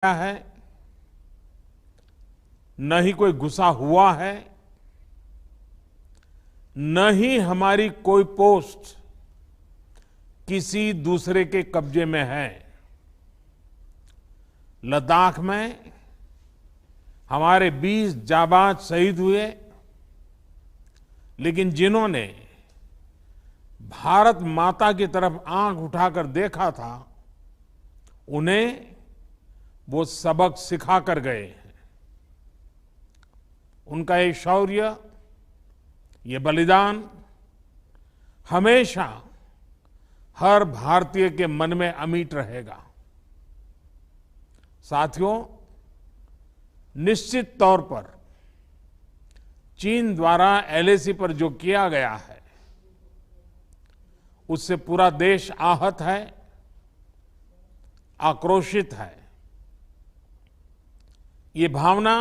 है, न ही कोई घुसा हुआ है, न ही हमारी कोई पोस्ट किसी दूसरे के कब्जे में है। लद्दाख में हमारे 20 जाबाज शहीद हुए, लेकिन जिन्होंने भारत माता की तरफ आंख उठाकर देखा था, उन्हें वो सबक सिखा कर गए हैं। उनका ये शौर्य, ये बलिदान हमेशा हर भारतीय के मन में अमिट रहेगा। साथियों, निश्चित तौर पर चीन द्वारा एलएसी पर जो किया गया है, उससे पूरा देश आहत है, आक्रोशित है। ये भावना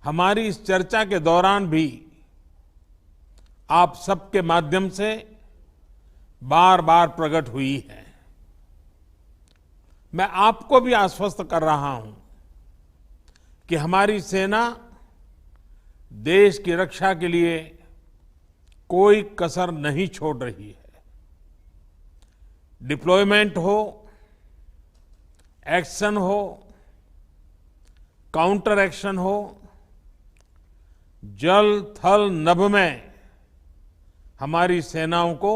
हमारी इस चर्चा के दौरान भी आप सबके माध्यम से बार बार प्रकट हुई है। मैं आपको भी आश्वस्त कर रहा हूं कि हमारी सेना देश की रक्षा के लिए कोई कसर नहीं छोड़ रही है। डिप्लॉयमेंट हो, एक्शन हो, काउंटर एक्शन हो, जल थल नभ में हमारी सेनाओं को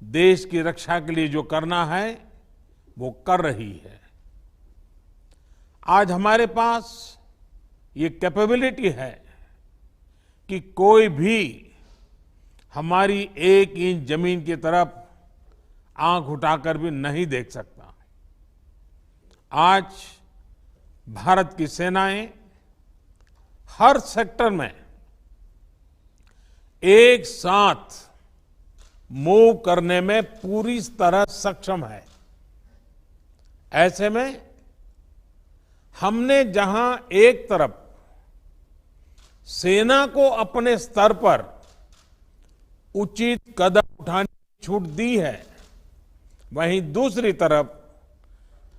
देश की रक्षा के लिए जो करना है वो कर रही है। आज हमारे पास ये कैपेबिलिटी है कि कोई भी हमारी 1 इंच जमीन की तरफ आंख उठाकर भी नहीं देख सकता। आज भारत की सेनाएं हर सेक्टर में एक साथ मूव करने में पूरी तरह सक्षम है। ऐसे में हमने जहां एक तरफ सेना को अपने स्तर पर उचित कदम उठाने की छूट दी है, वहीं दूसरी तरफ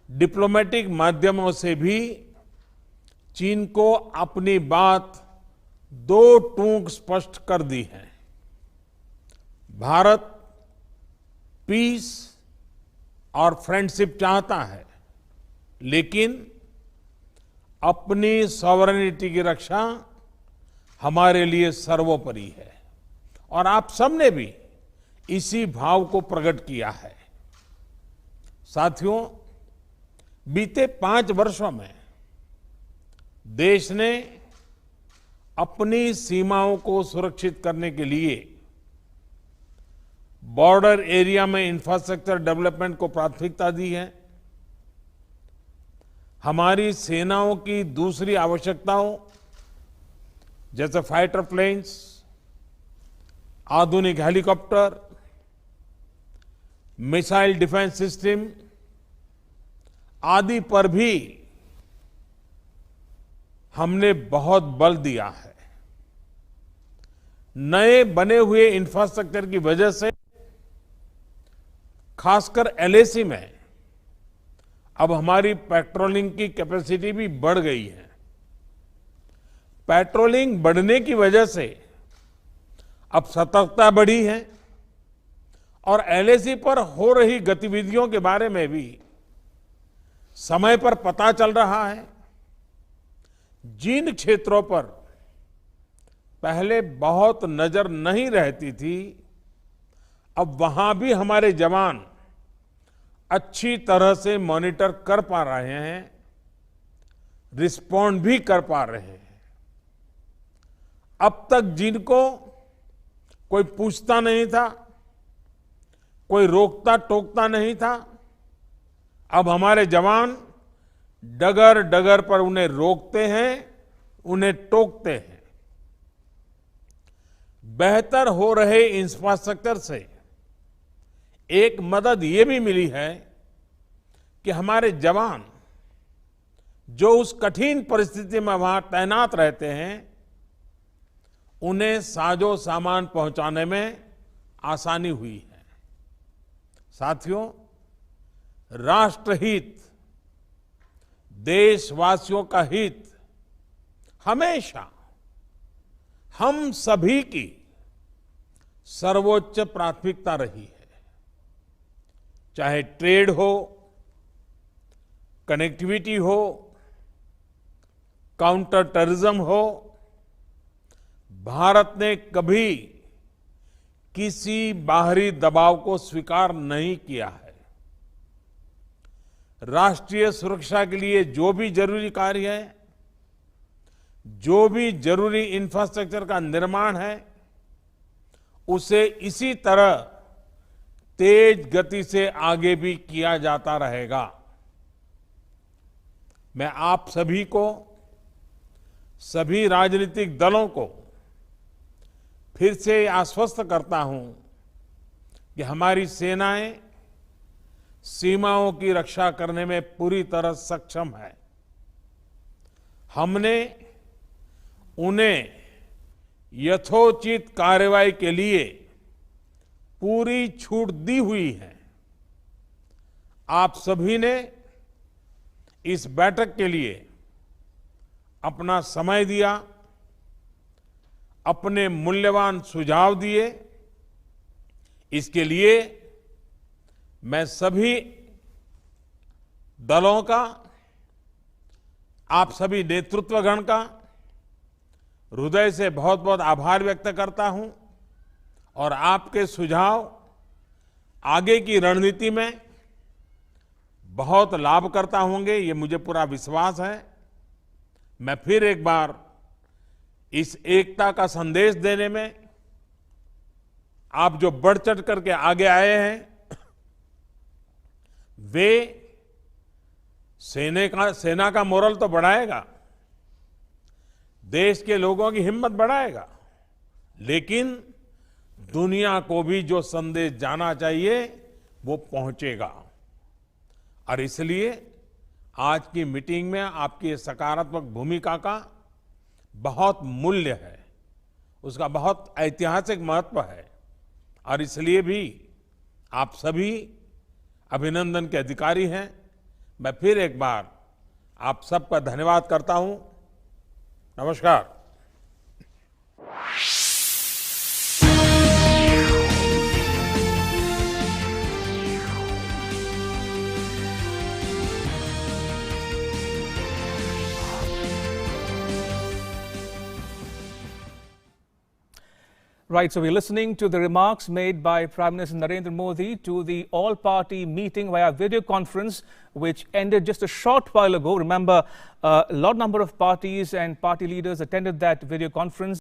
डिप्लोमेटिक माध्यमों से भी चीन को अपनी बात दो टूक स्पष्ट कर दी है। भारत पीस और फ्रेंडशिप चाहता है, लेकिन अपनी सॉवरेनिटी की रक्षा हमारे लिए सर्वोपरि है। और आप सबने भी इसी भाव को प्रकट किया है। साथियों, बीते 5 वर्षों में देश ने अपनी सीमाओं को सुरक्षित करने के लिए बॉर्डर एरिया में इंफ्रास्ट्रक्चर डेवलपमेंट को प्राथमिकता दी है। हमारी सेनाओं की दूसरी आवश्यकताओं जैसे फाइटर प्लेन्स, आधुनिक हेलीकॉप्टर, मिसाइल डिफेंस सिस्टम आदि पर भी हमने बहुत बल दिया है। नए बने हुए इंफ्रास्ट्रक्चर की वजह से खासकर एलएसी में अब हमारी पेट्रोलिंग की कैपेसिटी भी बढ़ गई है। पेट्रोलिंग बढ़ने की वजह से अब सतर्कता बढ़ी है और एलएसी पर हो रही गतिविधियों के बारे में भी समय पर पता चल रहा है। जिन क्षेत्रों पर पहले बहुत नजर नहीं रहती थी, अब वहां भी हमारे जवान अच्छी तरह से मॉनिटर कर पा रहे हैं, रिस्पॉन्ड भी कर पा रहे हैं। अब तक जिनको कोई पूछता नहीं था, कोई रोकता टोकता नहीं था, अब हमारे जवान डगर डगर पर उन्हें रोकते हैं, उन्हें टोकते हैं। बेहतर हो रहे इंफ्रास्ट्रक्चर से एक मदद ये भी मिली है कि हमारे जवान जो उस कठिन परिस्थिति में वहां तैनात रहते हैं, उन्हें साजो सामान पहुंचाने में आसानी हुई है। साथियों, राष्ट्रहित देशवासियों का हित हमेशा हम सभी की सर्वोच्च प्राथमिकता रही है। चाहे ट्रेड हो, कनेक्टिविटी हो, काउंटर टेररिज्म हो, भारत ने कभी किसी बाहरी दबाव को स्वीकार नहीं किया है। राष्ट्रीय सुरक्षा के लिए जो भी जरूरी कार्य है, जो भी जरूरी इंफ्रास्ट्रक्चर का निर्माण है, उसे इसी तरह तेज गति से आगे भी किया जाता रहेगा। मैं आप सभी को, सभी राजनीतिक दलों को फिर से आश्वस्त करता हूं कि हमारी सेनाएं सीमाओं की रक्षा करने में पूरी तरह सक्षम है। हमने उन्हें यथोचित कार्रवाई के लिए पूरी छूट दी हुई है। आप सभी ने इस बैठक के लिए अपना समय दिया, अपने मूल्यवान सुझाव दिए। इसके लिए मैं सभी दलों का, आप सभी नेतृत्वगण का हृदय से बहुत बहुत आभार व्यक्त करता हूं और आपके सुझाव आगे की रणनीति में बहुत लाभकर्ता होंगे, ये मुझे पूरा विश्वास है। मैं फिर एक बार इस एकता का संदेश देने में आप जो बढ़ चढ़ करके आगे आए हैं, वे सेना का मोरल तो बढ़ाएगा, देश के लोगों की हिम्मत बढ़ाएगा, लेकिन दुनिया को भी जो संदेश जाना चाहिए वो पहुंचेगा। और इसलिए आज की मीटिंग में आपकी सकारात्मक भूमिका का बहुत मूल्य है, उसका बहुत ऐतिहासिक महत्व है। और इसलिए भी आप सभी अभिनंदन के अधिकारी हैं। मैं फिर एक बार आप सबका धन्यवाद करता हूं। नमस्कार। Right, so we're listening to the remarks made by Prime Minister Narendra Modi to the all-party meeting via video conference, which ended just a short while ago. Remember, a large number of parties and party leaders attended that video conference.